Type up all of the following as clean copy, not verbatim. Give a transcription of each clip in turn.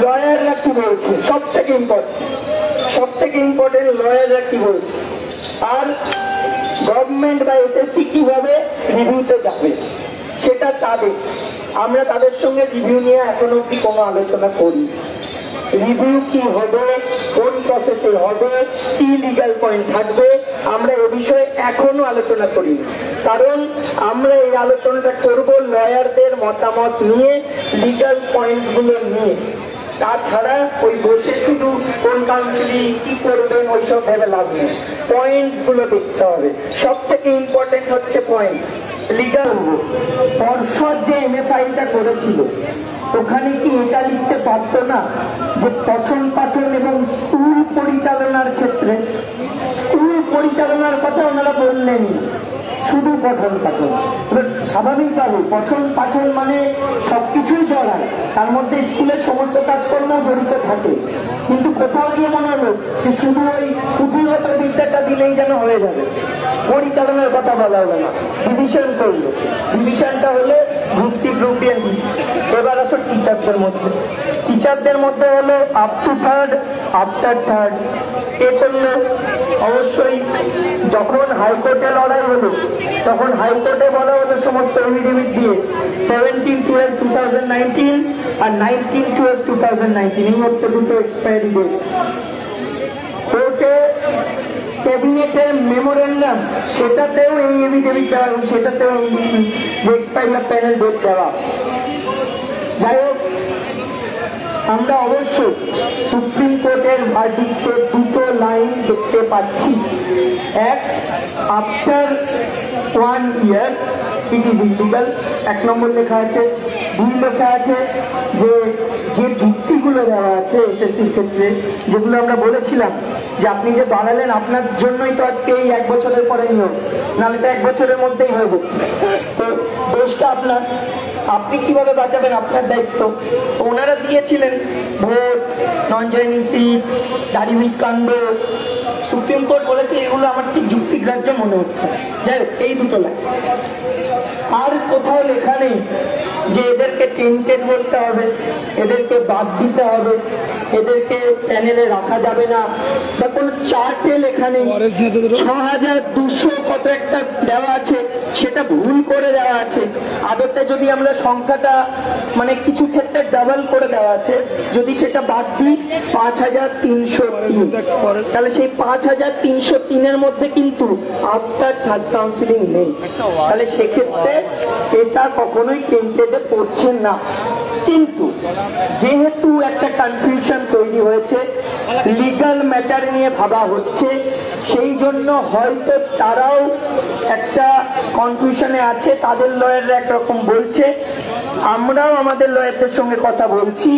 লয়াররা কি বলছে, সব থেকে ইম্পর্টেন্ট লয়াররা কি বলছে, আর গভর্নমেন্ট বা এসএসসি কিভাবে রিভিউতে যাবে সেটা তাদের। আমরা তাদের সঙ্গে রিভিউ নিয়ে এখনো অব্দি কোনো আলোচনা করি। রিভিউ কি হবে, কোন প্রসেসে হবে, কি লিগ্যাল পয়েন্ট থাকবে, আমরা এ বিষয়ে এখনো আলোচনা করি, কারণ আমরা এই আলোচনাটা করব লয়ারদের মতামত নিয়ে, লিগ্যাল পয়েন্ট গুলো নিয়ে। তাছাড়া ওই বসে শুধু কোন কাউন্সিলিং কি করবেন ওইসব ভেবে লাভ নেই, পয়েন্ট গুলো দেখতে হবে। সব থেকে ইম্পর্টেন্ট হচ্ছে পয়েন্ট। লিগ্যাল পর্ষদ যে এমএফআইটা করেছিল ওখানে কি এটা লিখতে পারত না যে পঠন পাঠন এবং স্কুল পরিচালনার ক্ষেত্রে, স্কুল পরিচালনার কথা ওনারা বললেন, শুধু পঠন পাঠন। স্বাভাবিকভাবে পঠন পাঠন মানে সবকিছুই জড়ায়, তার মধ্যে স্কুলের সমস্ত কাজকর্ম জড়িত থাকে, কিন্তু কোথাও গিয়ে মনে হলো যে শুধু ওই পুঁথিগত বিদ্যাটা দিলেই যেন হয়ে যাবে, পরিচালনার কথা বলা হলো না। ডিভিশন করলো, ডিভিশনটা হলে গ্রুপ গ্রুপ। এবার আসো টিচারদের মধ্যে হলো up to third, after third. এ করলে অবশ্যই যখন হাইকোর্টে লড়াই হলো তখন হাইকোর্টে বলা হলো সমস্ত এফিডেভিট দিয়ে 17/12/2019 আর 19/12/2019 এই হচ্ছে দুটো এক্সপায়ারি ডেট। কোর্টে ক্যাবিনেটের মেমোরেন্ডাম সেটাতেও এই এফিডেভিট দেওয়া এবং সেটাতেও যে এক্সপায়ারি প্যানেল ডেট দেওয়া। যাই হোক, আমরা অবশ্যই সুপ্রিম কোর্টের ভার্ডিক্টে দুটো লাইন দেখতে পাচ্ছি। এক, after 1 year it is illegal, 1 নম্বর লেখা আছে। 2 লেখা আছে যে যে যুক্তিগুলো দেওয়া আছে এসএসসির ক্ষেত্রে, যেগুলো আমরা বলেছিলাম যে আপনি যে বাড়ালেন আপনার জন্যই তো আজকে এই 1 বছরের পরে নিয়োগ, নাহলে তো 1 বছরের মধ্যেই হয়ে যেত। তো দোষটা আপনার, আপনি কিভাবে বাঁচাবেন আপনার দায়িত্ব। ওনারা দিয়েছিলেন ভোট, নন জয়েনিং সিট, দাড়িমিট কাণ্ড। সুপ্রিম কোর্ট বলেছে এগুলো আমার ঠিক যুক্তিগ্রাহ্য মনে হচ্ছে। যাই হোক, এই দুটো লাইন। আর কোথাও লেখা নেই যে এদেরকে টেন্টেড বলতে হবে, এদেরকে বাদ দিতে হবে, এদেরকে প্যানেলে রাখা যাবে না, বা কোনো চার্টে লেখা নেই। 6200 কত একটা দেওয়া আছে, সেটা ভুল করে দেওয়া আছে। আদতে যদি আমরা সংখ্যাটা মানে কিছু ক্ষেত্রে ডাবল করে দেওয়া আছে, যদি সেটা বাদ দিই 5303, তাহলে সেই 5303-এর মধ্যে কিন্তু আফটার থার্ড কাউন্সিলিং নেই। তাহলে সেক্ষেত্রে এটা কখনোই টেন্টেডে পড়ছে না। কিন্তু যেহেতু একটা কনফিউশন তৈরি হয়েছে, লিগাল ম্যাটার নিয়ে ভাবা হচ্ছে, সেই জন্য হয়তো তারাও একটা কনফিউশনে আছে। তাদের লয়াররা একরকম বলছে, আমরাও আমাদের লয়ারদের সঙ্গে কথা বলছি।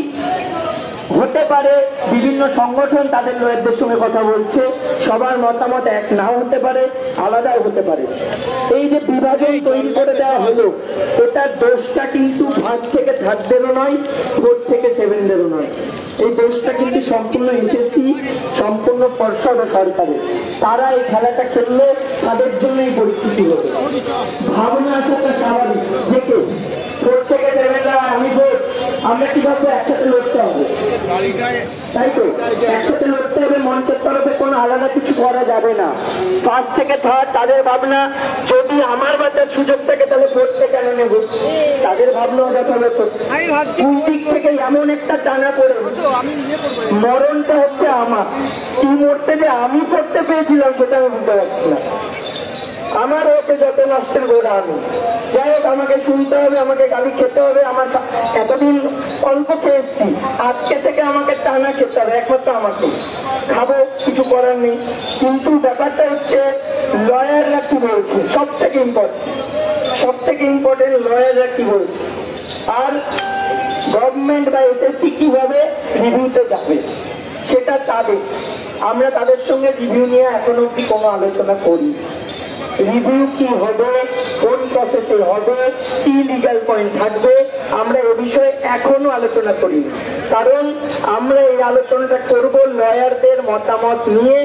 হতে পারে বিভিন্ন সংগঠন তাদের লয়ারদের সঙ্গে কথা বলছে, সবার মতামত এক নাও হতে পারে, আলাদাও হতে পারে। এই যে বিভাজন তৈরি করে দেওয়া হলো, এটার দোষটা কিন্তু 5 থেকে 3-দেরও নয়, 4 থেকে 7-দেরও নয়। এই দোষটা কিন্তু সম্পূর্ণ এসএসসি, সম্পূর্ণ পর্ষদ ও সরকারের। তারা এই খেলাটা খেললে তাদের জন্য এই পরিস্থিতি হলো। ভাবনা আসাটা স্বাভাবিক, যে কেউ 4 থেকে 7 আমি ভোট, আমরা কি ভাববো একসাথে লড়তে হবে, তাই তো একসাথে লড়তে হবে। মঞ্চের তরফে কোনো আলাদা কিছু করা যাবে না। 5 থেকে 3 তাদের ভাবনা, যদি আমার বাচ্চার সুযোগ থাকে তাহলে পড়তে কেন নেব, তাদের ভাবনা যথাযথ। কোন দিক থেকে এমন একটা টানা পড়ে, মরণটা হচ্ছে আমার, কি মরতে যে আমি পড়তে পেয়েছিলাম সেটা আমি বুঝতে পারছি না। আমার হচ্ছে যত নষ্টের গোড়া আমি। যাই হোক, আমাকে শুনতে হবে, আমাকে গালি খেতে হবে। আমার এতদিন অল্প খেয়েছি, আজকে থেকে আমাকে টানা খেতে হবে, একমাত্র আমাকে খাবো, কিছু করার নেই। কিন্তু ব্যাপারটা হচ্ছে লয়াররা কি বলছে, সব থেকে ইম্পর্টেন্ট লয়াররা কি বলছে, আর গভর্নমেন্ট বা এসএসসি কিভাবে রিভিউতে যাবে সেটা তাদের। আমরা তাদের সঙ্গে রিভিউ নিয়ে এখনো অব্দি কোনো আলোচনা করি। রিভিউ কি হবে, কোন প্রসেসে হবে, কি লিগ্যাল পয়েন্ট থাকবে, আমরা এ বিষয়ে এখনো আলোচনা করি, কারণ আমরা এই আলোচনাটা করব লয়ারদের মতামত নিয়ে,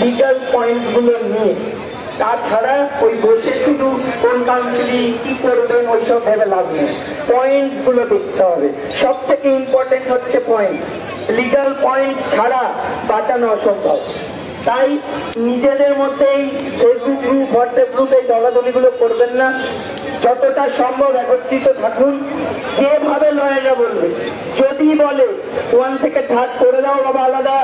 লিগ্যাল পয়েন্ট গুলো নিয়ে। তাছাড়া ওই বসে শুধু কোন কাউন্সিলিং কি করবেন ওইসব ভেবে লাভ নেই, পয়েন্টস গুলো দেখতে হবে। সব থেকে ইম্পর্টেন্ট হচ্ছে পয়েন্ট, লিগাল পয়েন্ট ছাড়া বাঁচানো অসম্ভব। তাই নিজেদের মধ্যেই ফেসবুক গ্রুপ, হোয়াটসঅ্যাপ গ্রুপ এই দলাদলিগুলো করবেন না, যতটা সম্ভব একত্রিত থাকুন। যেভাবে লয়াররা বলবে, যদি বলে 1 থেকে 3 করে দাও বাবা আলাদা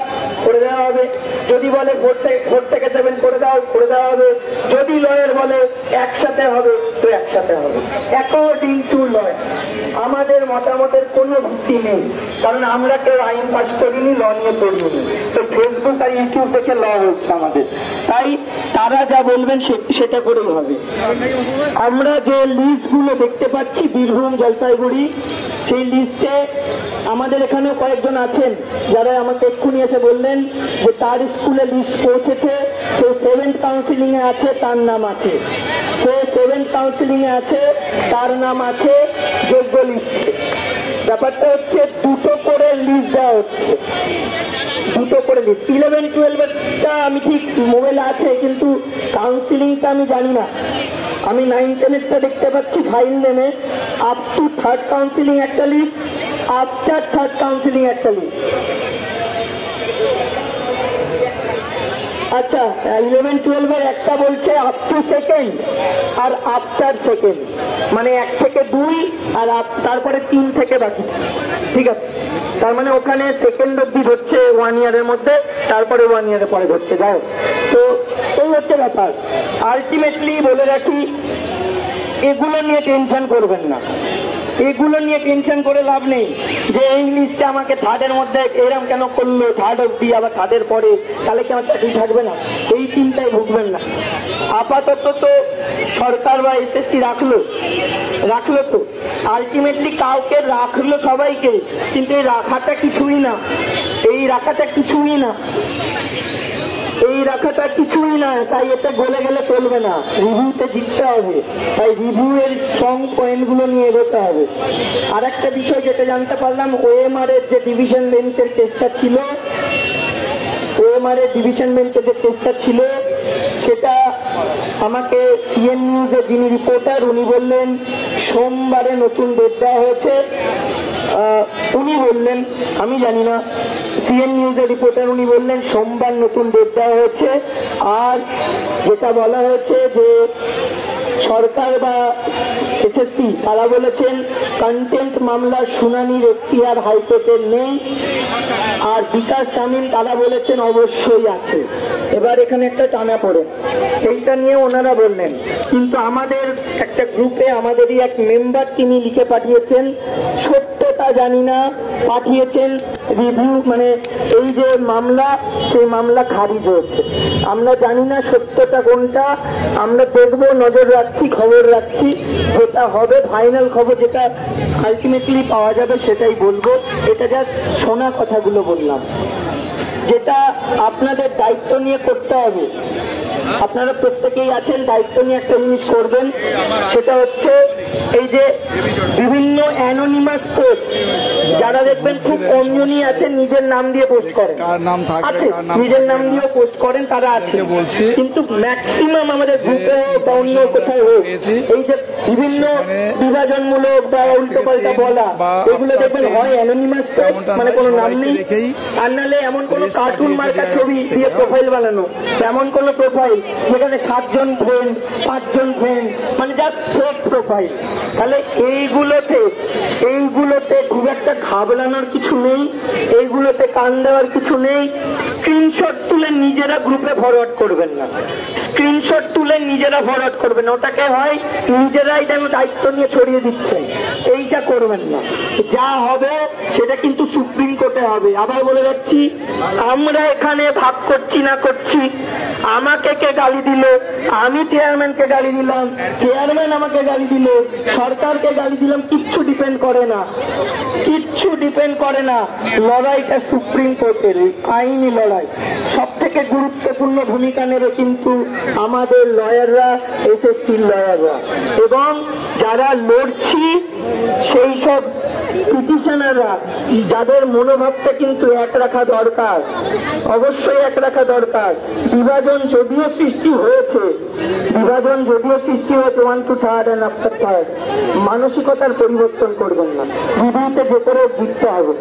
করে দেওয়া হবে, যদি বলে 4 থেকে 7 করে দাও করে দেওয়া হবে, যদি লয়ার বলে একসাথে হবে তো একসাথে হবে, অ্যাকর্ডিং টু লয়। আমাদের মতামতের কোনো ভিত্তি নেই, কারণ আমরা কেউ আইন পাস করিনি, ল নিয়ে পড়িনি। তো ফেসবুক আর ইউটিউব থেকে ল হচ্ছে আমাদের, তাই তারা যা বলবেন সেটা করেই হবে। আমরা যে লিস্ট গুলো দেখতে পাচ্ছি বীরভূম, জলপাইগুড়ি, সেই লিস্টে আমাদের এখানেও কয়েকজন আছেন যারা আমাকে এক্ষুনি এসে বললেন যে তার স্কুলে লিস্ট পৌঁছেছে, সে 7th কাউন্সিলিং এ আছে, তার নাম আছে, সে 7th কাউন্সিলিং এ আছে, তার নাম আছে যোগ্য লিস্টে। ব্যাপারটা হচ্ছে 2টো করে লিস্ট দেওয়া হচ্ছে, 2টো করে লিস্ট। 11, 12 আমি ঠিক মোবাইলে আছে, কিন্তু কাউন্সিলিংটা আমি জানি না। আমি 9, 10 দেখতে পাচ্ছি ফাইল নেমে আপ টু 3rd কাউন্সিলিং একটা লিস্ট, আফটার 3rd কাউন্সিলিং একটা লিস্ট। আচ্ছা, 11, 12 একটা বলছে up to 2nd R after 2nd, মানে 1 থেকে 2 আর তারপরে 3 থেকে বাকি। ঠিক আছে, তার মানে ওখানে 2nd অব্দি ধরছে 1 ইয়ারের মধ্যে, তারপরে 1 ইয়ারের পরে ধরছে। যাও, তো এই হচ্ছে ব্যাপার। আলটিমেটলি বলে রাখি, এগুলো নিয়ে টেনশন করবেন না, এগুলো নিয়ে টেনশন করে লাভ নেই যে এই লিস্টে আমাকে 3rd মধ্যে এরম কেন করলো, 3rd অব্দি আবার 3rd পরে, তাহলে কি আমার চাকরি থাকবে না, এই চিন্তায় ভুগবেন না। আপাতত তো সরকার বা এসএসসি রাখলো তো, আলটিমেটলি কাউকে রাখলো সবাইকে, কিন্তু এই রাখাটা কিছুই না, এই রাখাটা কিছুই না, এই রাখাটা কিছুই না। তাই এটা গলে গেলে চলবে না, রিভিউতে জিততে হবে, তাই রিভিউ এর স্ট্রং পয়েন্ট গুলো নিয়ে এগোতে হবে। আর একটা বিষয় যেটা জানতে পারলাম, ওএমআর এর যে ডিভিশন বেঞ্চের টেস্টটা ছিল, ওএমআর এর ডিভিশন বেঞ্চের যে টেস্টটা ছিল, সেটা আমাকে সিএন নিউজের যিনি রিপোর্টার উনি বললেন সোমবারে নতুন ডেট দেওয়া হয়েছে। উনি বললেন, আমি জানি না, সিএন নিউজের রিপোর্টার উনি বললেন সোমবার নতুন ডেট দেওয়া হয়েছে। আর যেটা বলা হয়েছে যে সরকার বা এসএসসি তারা বলেছেন কন্টেন্ট মামলার শুনানির এখতিয়ার হাইকোর্টের নেই, আর বিকাশ শামীম তারা বলেছেন অবশ্যই আছে। এবার এখানে একটা টানা পড়ে, এইটা নিয়ে ওনারা বললেন, কিন্তু আমাদের একটা গ্রুপে আমাদেরই এক মেম্বার তিনি লিখে পাঠিয়েছেন, সত্যতা জানি না, পাঠিয়েছেন রিভিউ, মানে এই যে মামলা, সেই মামলা খারিজ হয়েছে, আমরা জানি না সত্যতা কোনটা, আমরা দেখবো, নজর রাখছি, খবর রাখছি, যেটা হবে ফাইনাল খবর, যেটা আলটিমেটলি পাওয়া যাবে সেটাই বলবো। এটা জাস্ট শোনা কথাগুলো বললাম, যেটা আপনাদের দায়িত্ব নিয়ে করতে হবে। আপনারা প্রত্যেকেই আছেন, দায়িত্ব নিয়ে একটা জিনিস করবেন, সেটা হচ্ছে এই যে বিভিন্ন অ্যানোনিমাস পোস্ট, যারা দেখবেন খুব কমজনই আছেন নিজের নাম দিয়ে পোস্ট করেন, আছে নিজের নাম দিয়ে পোস্ট করেন, তারা আছে, কিন্তু ম্যাক্সিমাম আমাদের গ্রুপে বা অন্য কোথাও হোক, এই যে বিভিন্ন বিভাজনমূলক বা উল্টো পাল্টা বলা, এগুলো দেখবেন হয় অ্যানোনিমাস পোস্ট, মানে কোনো নাম নেই, আর নাহলে এমন কোনো কার্টুন মার্কা ছবি দিয়ে প্রোফাইল বানানো, এমন কোনো প্রোফাইল যেখানে 7 জন ফ্রেন্ড, 5 জন ফ্রেন্ড, মানে জাস্ট ফেক প্রোফাইল। তাহলে এইগুলোতে খুব একটা ঘাবড়ানোর কিছু নেই, এইগুলোতে কান দেওয়ার কিছু নেই। স্ক্রিনশট তুলে নিজেরা গ্রুপে ফরওয়ার্ড করবেন না, স্ক্রিনশট তুলে নিজেরা ফরওয়ার্ড করবেন, ওটাকে হয় নিজেরাই যেন দায়িত্ব নিয়ে ছড়িয়ে দিচ্ছেন, এইটা করবেন না। যা হবে সেটা কিন্তু সুপ্রিম কোর্টে হবে। আবার বলে যাচ্ছি, আমরা এখানে ভাগ করছি না করছি, আমাকে কে গালি দিল, আমি চেয়ারম্যানকে গালি দিলাম, চেয়ারম্যান আমাকে গালি দিল, সরকারকে গালি দিলাম, কিচ্ছু ডিপেন্ড করে না, কিচ্ছু ডিপেন্ড করে না। লড়াইটা সুপ্রিম কোর্টের, আইনি লড়াই। সব থেকে থেকে গুরুত্বপূর্ণ ভূমিকা নেবে কিন্তু আমাদের লয়াররা, এসএসসি লয়াররা, এবং যারা লড়ছি সেই সব পিটিশনাররা, যাদের মনোভাবটা কিন্তু এক রাখা দরকার, অবশ্যই এক রাখা দরকার। বিভাজন যদিও সৃষ্টি হয়েছে 1 to 3rd and after 3rd, মানসিকতার পরিবর্তন করবেন না, বিধিতে যে করে জিততে হবে।